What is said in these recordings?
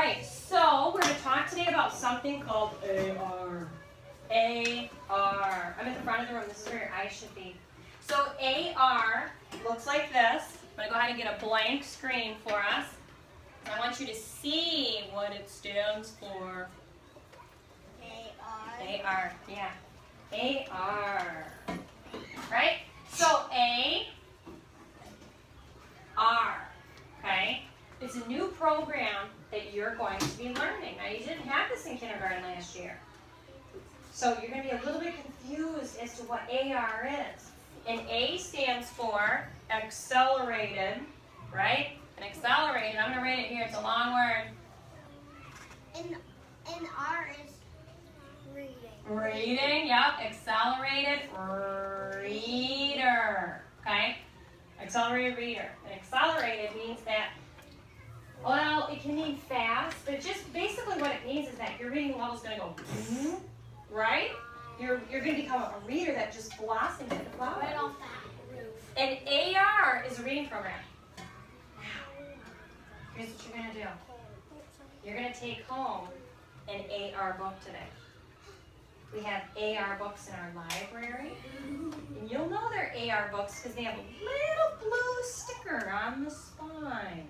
right, so we're going to talk today about something called AR. AR. I'm at the front of the room. This is where your eyes should be. So AR looks like this. I'm going to go ahead and get a blank screen for us. I want you to see what it stands for. AR. AR, yeah. AR. Right? So AR, okay? It's a new program that you're going to be learning. Now, you didn't have this in kindergarten last year. So you're going to be a little bit confused as to what AR is. And A stands for accelerated, right? And accelerated, I'm going to read it here. It's a long word. And R is reading. Reading, yep. Accelerated reader, okay? Accelerated reader. And accelerated means that, well, it can mean fast, but just basically what it means is that your reading level is going to go, right? You're going to become a reader that just blossoms like a flower. Right off that roof. And AR is a reading program. Here's what you're going to do. You're going to take home an AR book today. We have AR books in our library. And you'll know they're AR books because they have a little blue sticker on the spine.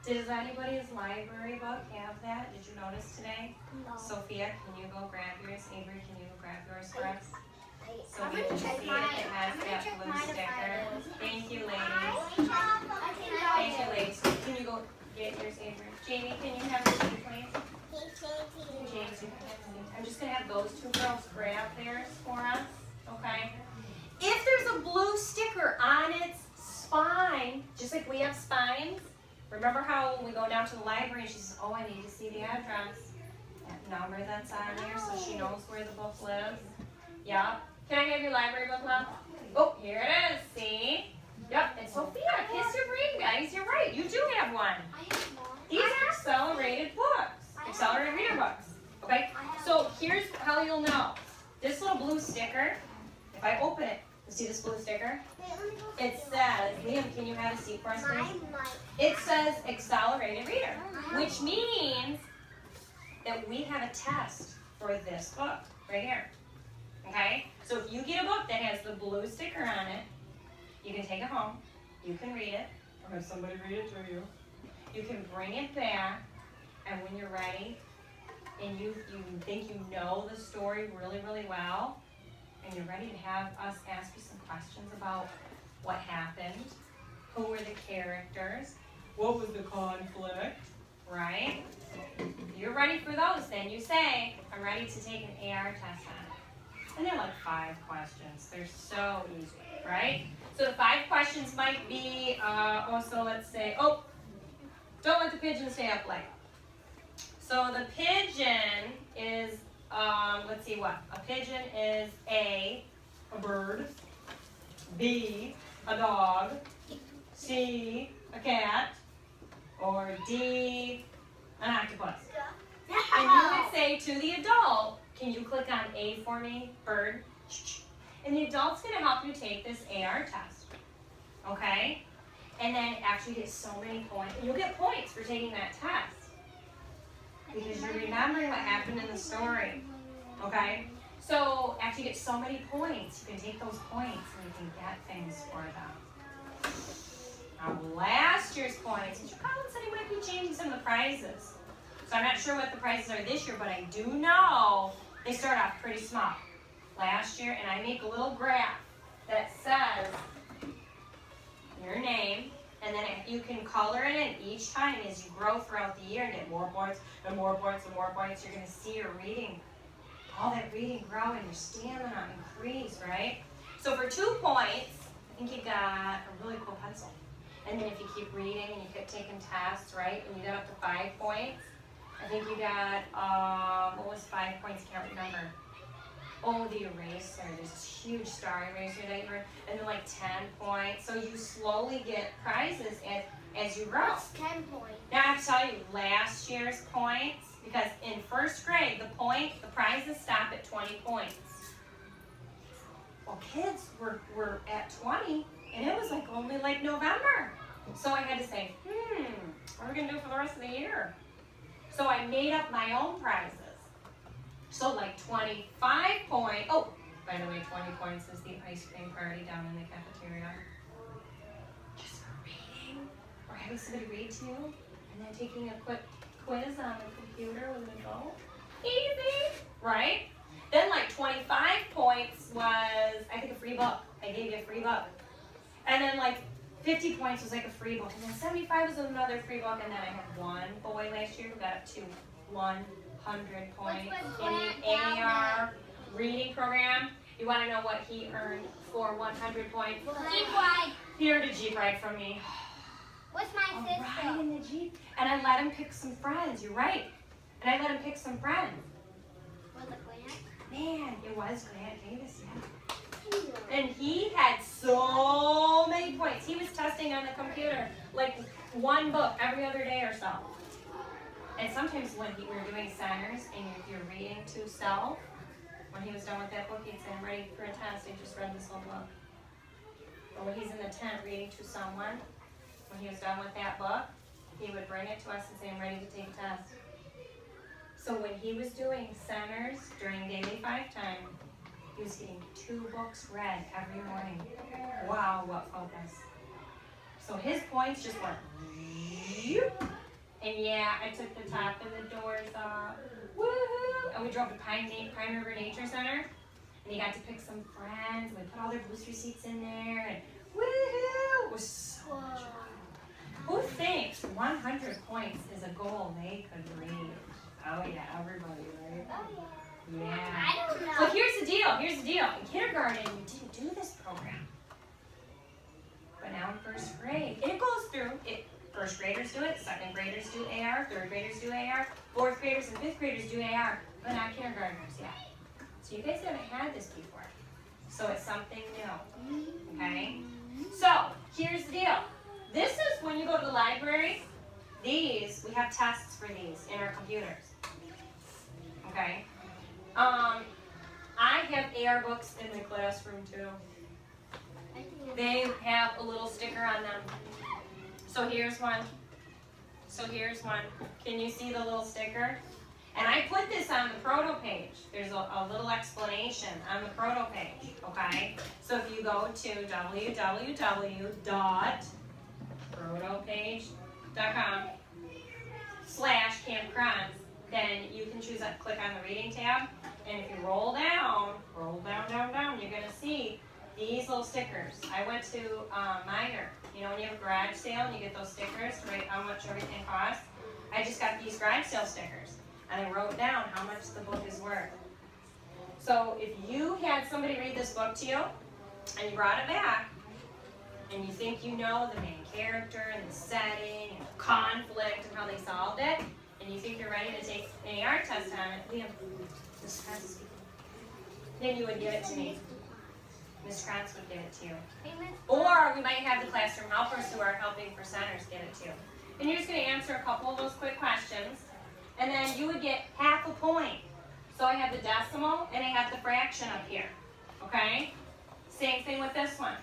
Does anybody's library book have that? Did you notice today? No. Sophia, can you go grab yours? Avery, can you go grab yours for us? So I'm we gonna can check see mine. it has I'm gonna that check blue mine if I sticker. lose. Thank you, ladies. Thank Thank you, ladies. Can you go get yours, Avery? Jamie, can you have yours, please? James, you can have yours. I'm just going to have those two girls grab theirs for us, okay? If there's a blue sticker on its spine, just like we have spines, remember how when we go down to the library and she says, oh, I need to see the address, that number that's on there so she knows where the book lives? Yeah. Can I have your library book, Mom? Oh, here it is. See? Yep. And Sophia, kiss your brain, guys. You're right. You do have one. These are accelerated books. Accelerated reader books. Okay? So here's how you'll know. This little blue sticker, if I open it, you see this blue sticker? It says, Liam, can you have a seat for us, please? It says accelerated reader, which means that we have a test for this book right here. Okay? So if you get a book that has the blue sticker on it, you can take it home, you can read it, or have somebody read it to you. You can bring it back, and when you're ready, and you think you know the story really, really well, and you're ready to have us ask you some questions about what happened, who were the characters, what was the conflict, right? You're ready for those, then you say, I'm ready to take an AR test on it. And they're like 5 questions. They're so easy, right? So the 5 questions might be, so let's say, don't let the pigeon stay up late. So the pigeon is, let's see what. A pigeon is A, a bird, B, a dog, C, a cat, or D, an octopus. And you would say to the adult, can you click on A for me, bird? And the adult's going to help you take this AR test, okay? And then after you get so many points, you'll get points for taking that test because you're remembering what happened in the story, okay? So after you get so many points, you can take those points and you can get things for them. Now last year's points, Mr. Collins said he might be changing some of the prizes. So I'm not sure what the prices are this year, but I do know they start off pretty small last year, and I make a little graph that says your name, and then you can color it in each time as you grow throughout the year and get more points and more points and more points. You're going to see your reading, all that reading grow and your stamina increase, right? So for 2 points, I think you got a really cool pencil. And then if you keep reading and you keep taking tests, right, and you got up to 5 points, I think you got, what was 5 points? Can't remember. Oh, the eraser. There's this huge star eraser that you were, and then like 10 points. So you slowly get prizes as you grow. That's 10 points. Now I have to tell you, last year's points, because in first grade, the prizes stop at 20 points. Well, kids were at 20, and it was like only like November. So I had to say, what are we going to do for the rest of the year? So I made up my own prizes. So like 25 points. Oh, by the way, 20 points is the ice cream party down in the cafeteria. Just for reading, or having somebody read to you, and then taking a quick quiz on the computer with an adult. Easy, right? Then like 25 points was, I think, a free book. I gave you a free book. And then like 50 points was like a free book. And then 75 was another free book. And then I had one boy last year who got up to 100 points in the AR reading program. You want to know what he earned for 100 points? Jeep ride. He earned a Jeep ride from me. What's my A sister? ride in the Jeep. And I let him pick some friends. You're right. And I let him pick some friends. Was it Grant? Man, it was Grant Davis, yeah. And he had so many points. He was testing on the computer like one book every other day or so. And sometimes when we were doing centers and you're reading to self, when he was done with that book, he'd say, I'm ready for a test. I just read this whole book. Or when he's in the tent reading to someone, when he was done with that book, he would bring it to us and say, I'm ready to take a test. So when he was doing centers during daily 5 time, he was getting 2 books read every morning. Wow, what focus. So his points just went, and yeah, I took the top of the doors off. Woohoo! And we drove to Pine River Nature Center, and he got to pick some friends. We put all their booster seats in there, and woohoo! It was so much fun. Who thinks 100 points is a goal they could reach? Oh yeah, everybody, right? Oh, yeah. Yeah. I don't know. But here's the deal. In kindergarten, we didn't do this program. But now in first grade, and it goes through, first graders do it, second graders do AR, third graders do AR, fourth graders and fifth graders do AR, but not kindergartners yet. So you guys haven't had this before. So it's something new, okay? So here's the deal. This is when you go to the library, we have tests for these in our computers, okay? I have AR books in the classroom too. They have a little sticker on them. So here's one. Can you see the little sticker? And I put this on the proto page. There's a little explanation on the proto page, okay? So if you go to www.protopage.com/campcrons, then you can choose to click on the reading tab. And if you roll down, you're gonna see these little stickers. I went to Meijer. You know when you have a garage sale and you get those stickers to write how much everything costs? I just got these garage sale stickers. And I wrote down how much the book is worth. So if you had somebody read this book to you, and you brought it back, and you think you know the main character and the setting and the conflict and how they solved it, and you think you're ready to take an AR test on it, Liam, Miss Krantz, then you would give it to me. Miss Krantz would give it to you. Or we might have the classroom helpers who are helping for centers give it to you. And you're just going to answer a couple of those quick questions, and then you would get half a point. So I have the decimal and I have the fraction up here, okay? Same thing with this one,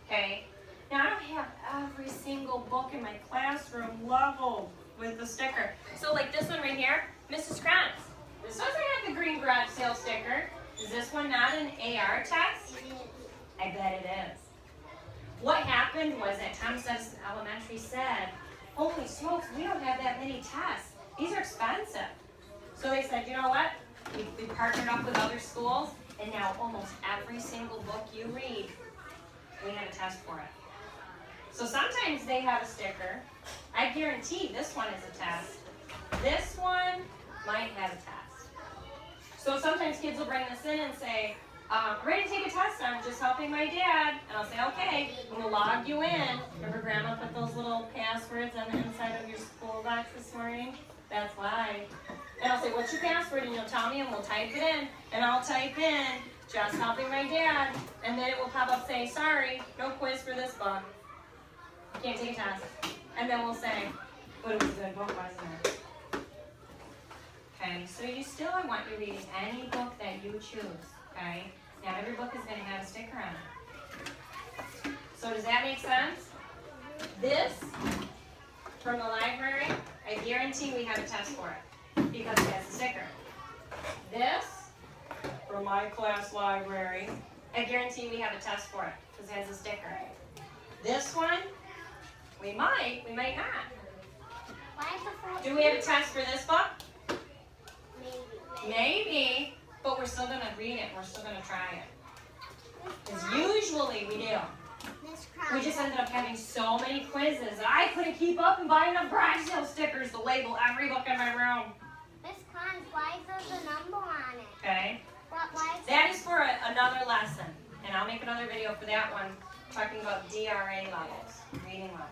okay? Now I don't have every single book in my classroom leveled with the sticker. So like this one right here, Mrs. Krantz, this doesn't have the green garage sale sticker. Is this one not an AR test? I bet it is. What happened was that Thomas Edison Elementary said, holy smokes, we don't have that many tests. These are expensive. So they said, you know what? We partnered up with other schools, and now almost every single book you read, we have a test for it. So sometimes they have a sticker. I guarantee this one is a test. This one might have a test. So sometimes kids will bring this in and say, I'm ready to take a test, I'm just helping my dad. And I'll say, okay, I'm gonna log you in. Remember Grandma put those little passwords on the inside of your school box this morning? That's why. And I'll say, what's your password? And you'll tell me and we'll type it in. And I'll type in, just helping my dad. And then it will pop up saying, sorry, no quiz for this book. Can't take a test. And then we'll say, but it was a good book, wasn't it? Okay, so you still want you reading any book that you choose, okay? Now every book is going to have a sticker on it. So does that make sense? This, from the library, I guarantee we have a test for it because it has a sticker. This, from my class library, I guarantee we have a test for it because it has a sticker. This one, we might not. Why is the fourth? Do we have a test for this book? Maybe. Maybe, but we're still gonna read it. We're still gonna try it. Because usually we do. Miss We just ended up having so many quizzes. I couldn't keep up and buy enough garage sale stickers to label every book in my room. Miss Cons, why is there a number on it? Okay? Why is That is for another lesson. And I'll make another video for that one talking about DRA levels, reading levels.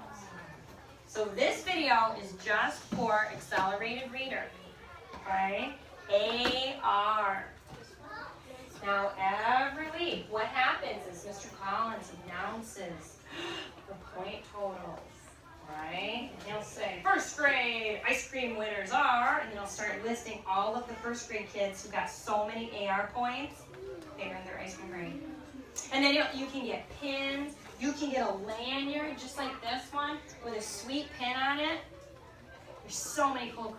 So this video is just for accelerated reader. Okay? AR. Now every week, what happens is Mr. Collins announces the point totals, right? And he'll say, first grade ice cream winners are, and then he'll start listing all of the first grade kids who got so many AR points, they earned their ice cream grade. And then you can get pins, you can get a lanyard just like this one with a sweet pin on it. There's so many cool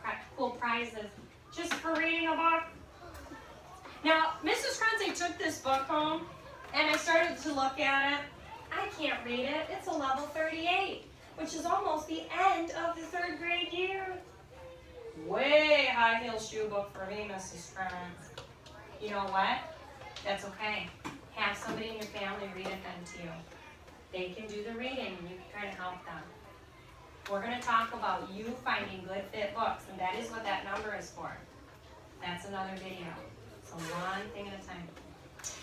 prizes just for reading a book. Now, Mrs. Kronze took this book home, and I started to look at it. I can't read it. It's a level 38, which is almost the end of the 3rd grade year. Way high heel shoe book for me, Mrs. Kronze. You know what? That's okay. Have somebody in your family read it then to you. They can do the reading, and you can try to help them. We're going to talk about you finding good fit books, and that is what that number is for. That's another video. So one thing at a time.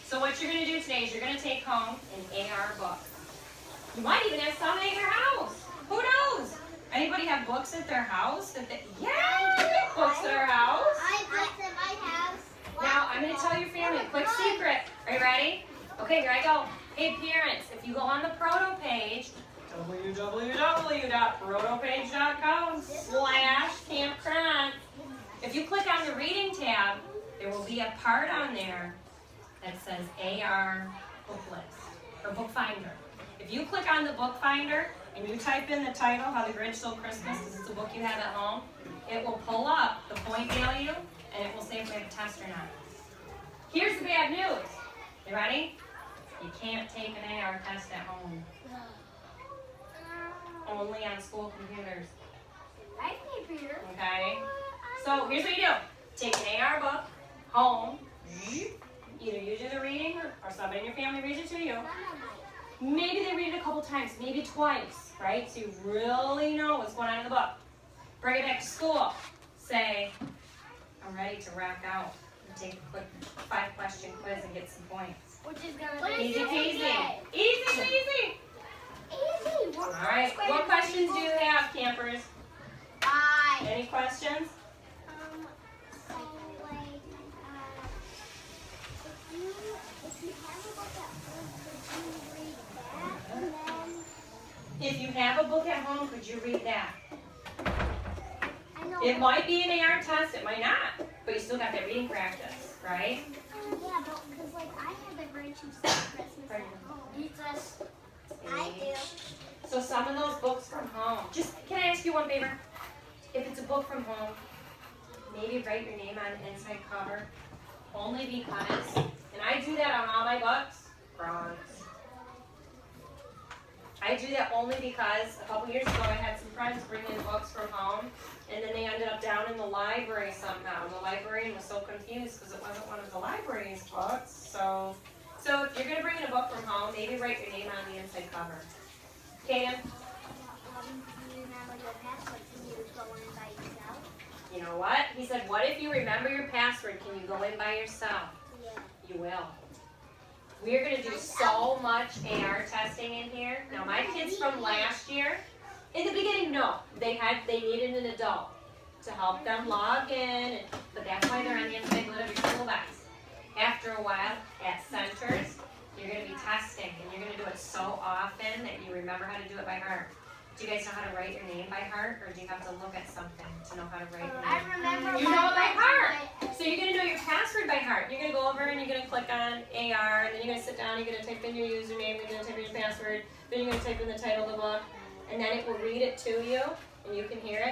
So what you're going to do today is you're going to take home an AR book. You might even have some at your house. Who knows? Anybody have books at their house? Yeah, we have books at our house. I books at my house. Now, I'm going to tell your family a quick secret. Are you ready? Okay, here I go. Hey, parents, if you go on the Proto page, www.protopage.com/Camp Kronze, if you click on the reading tab, there will be a part on there that says AR book list or book finder. If you click on the book finder and you type in the title, How the Grinch Stole Christmas, because it's a book you have at home, it will pull up the point value and it will say if we have a test or not. Here's the bad news. You ready? You can't take an AR test at home. Only on school computers. I can computer. Okay? So here's what you do. Take an AR book home. Either you do the reading or somebody in your family reads it to you. Maybe they read it a couple times, maybe twice, right? So you really know what's going on in the book. Bring it back to school. Say, I'm ready to rock out and take a quick 5-question quiz and get some points. Which is gonna be Easy peasy. Easy peasy. easy. All right. What questions do you have, campers? Any questions? So like, if you have a book at home, could you read that? And then If you have a book at home, could you read that? I know. It might be an AR test, it might not, but you still got that reading practice, right? Yeah, but because like I have the Grinch Who Stole Christmas at home. Jesus. I do. So some of those books from home, just, can I ask you one favor? If it's a book from home, maybe write your name on the inside cover, only because, and I do that on all my books, I do that only because a couple years ago I had some friends bring in books from home, and then they ended up down in the library somehow. And the librarian was so confused because it wasn't one of the library's books. So if you're going to bring in a book from home, maybe write your name on the inside cover. Kaden? Do you remember your password? Can you go in by yourself? You know what? He said, what if you remember your password? Can you go in by yourself? Yeah. You will. We're going to do so much AR testing in here. Now, my kids from last year, in the beginning, no. They needed an adult to help them log in, but that's why they're on the inside lid of your school box. After a while, at centers, you're going to be testing, and you're going to do it so often that you remember how to do it by heart. Do you guys know how to write your name by heart, or do you have to look at something to know how to write your name? I remember. You know it by heart. So you're going to know your password by heart. You're going to go over and you're going to click on AR, and then you're going to sit down, you're going to type in your username, you're going to type in your password, then you're going to type in the title of the book, and then it will read it to you, and you can hear it.